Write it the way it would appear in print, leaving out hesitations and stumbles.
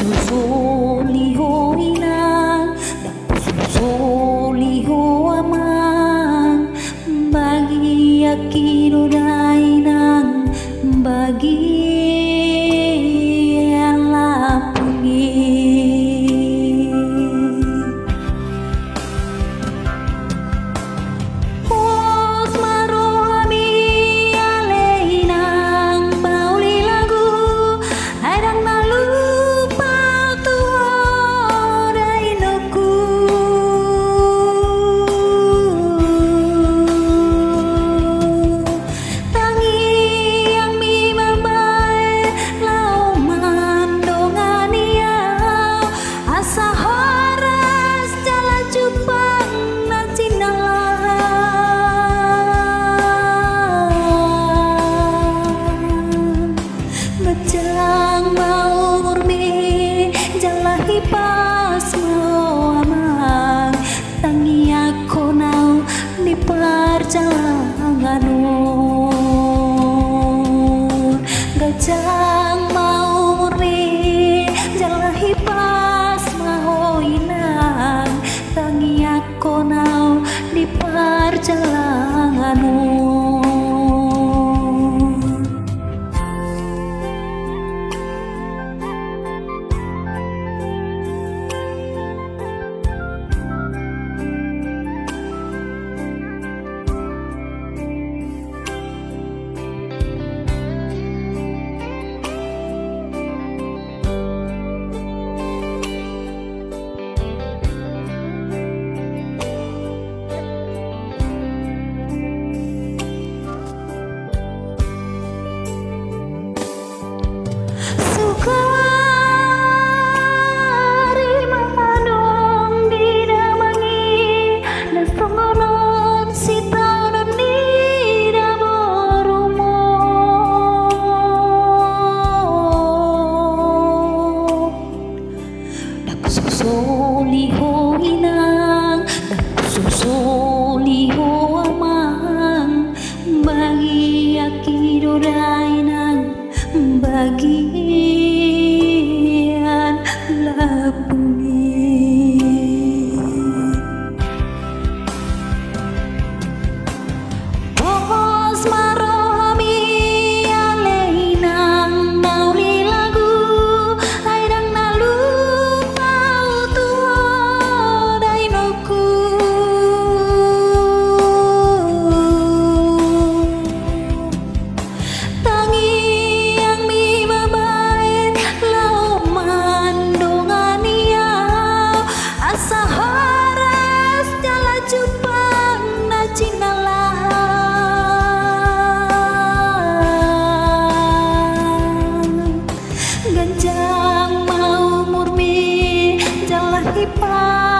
susoliho inang, susoliho amang, bagi akino dainang, bagi Jang mau murmi jalahi pas mau amang tangi aku nau di perjalanan gajang mau murmi jalahi pas mau inang tangi aku nau di perjalanan susoliho inang, susoliho amang, bagi akino dainang, bagian lapungi. Pos marohami aleinang nauli lagu, aidang nalu ganjang mau murmi jalahi pas